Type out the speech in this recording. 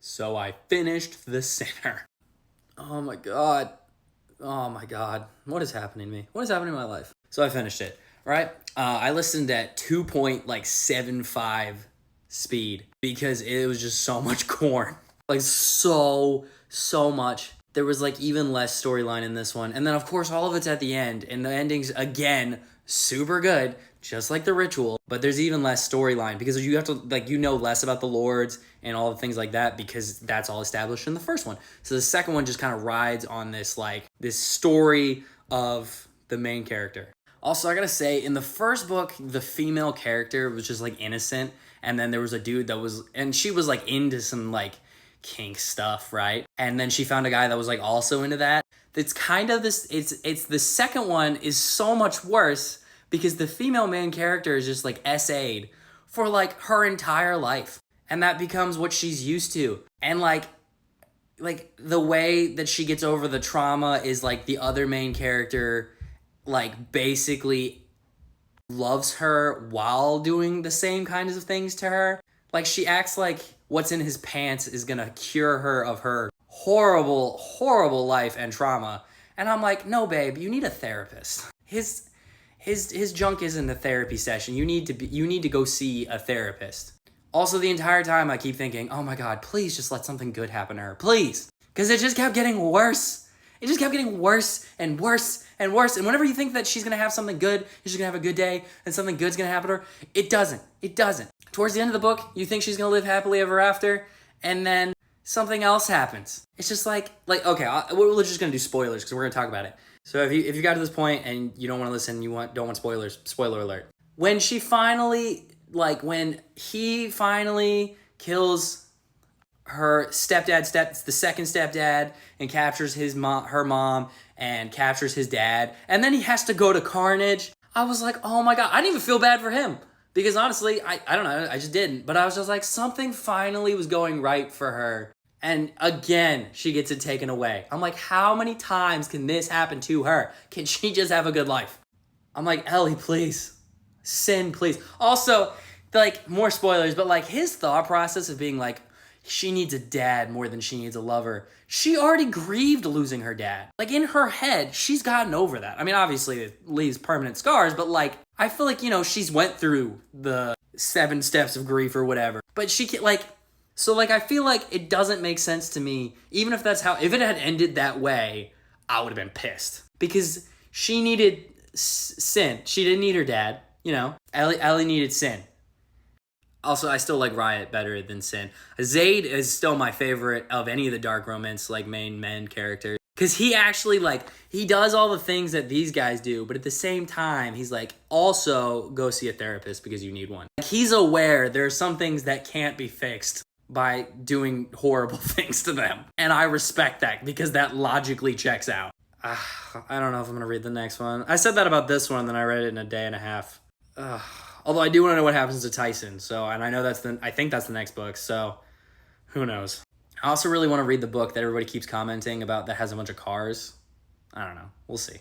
So I finished The Sinner. Oh my god. Oh my god. What is happening to me? What is happening in my life? So I finished it, right? I listened at 2.75 speed because it was just so much corn. Like so much. There was like even less storyline in this one. And then of course all of it's at the end. And the ending's again super good, just like The Ritual. But there's even less storyline because you have to like less about the lords and all the things like that because that's all established in the first one. So the second one just kind of rides on this this story of the main character. Also, I gotta say, in the first book, the female character was just like innocent, and then there was a dude that was, and she was like into some like kink stuff, right? And then she found a guy that was like also into that. It's kind of this. It's the second one is so much worse because the female main character is just like SA'd for like her entire life, and that becomes what she's used to, and like the way that she gets over the trauma is like the other main character like basically loves her while doing the same kinds of things to her. Like she acts like what's in his pants is gonna cure her of her horrible life and trauma. And I'm like, no, babe, you need a therapist. His junk isn't a therapy session. You need to go see a therapist. Also, the entire time I keep thinking, oh my god, please just let something good happen to her, please, because it just kept getting worse. It just kept getting worse and worse and worse. And whenever you think that she's going to have something good, she's going to have a good day, and something good's going to happen to her, it doesn't. It doesn't. Towards the end of the book, you think she's going to live happily ever after, and then something else happens. It's just like okay, we're just going to do spoilers because we're going to talk about it. So if you got to this point and you don't want to listen, don't want spoilers, spoiler alert. When he finally kills her stepdad, the second stepdad, and captures her mom, and captures his dad, and then he has to go to Carnage. I was like, oh my god, I didn't even feel bad for him because honestly, I don't know, I just didn't. But I was just like, something finally was going right for her, and again, she gets it taken away. I'm like, how many times can this happen to her? Can she just have a good life? I'm like, Ellie, please, Sin, please. Also, like more spoilers, but like his thought process of being like, she needs a dad more than she needs a lover. She already grieved losing her dad. Like in her head, she's gotten over that. I mean, obviously it leaves permanent scars, but like, I feel like, she's went through the 7 steps of grief or whatever. But she can I feel like it doesn't make sense to me, even if if it had ended that way, I would have been pissed. Because she needed Sin. She didn't need her dad, Ellie needed Sin. Also, I still like Riot better than Sin. Zayd is still my favorite of any of the dark romance main men characters. Because he actually he does all the things that these guys do, but at the same time, he's like, also go see a therapist because you need one. He's aware there are some things that can't be fixed by doing horrible things to them. And I respect that because that logically checks out. I don't know if I'm going to read the next one. I said that about this one, then I read it in a day and a half. Although I do want to know what happens to Tyson. And I know I think that's the next book. So who knows? I also really want to read the book that everybody keeps commenting about that has a bunch of cars. I don't know. We'll see.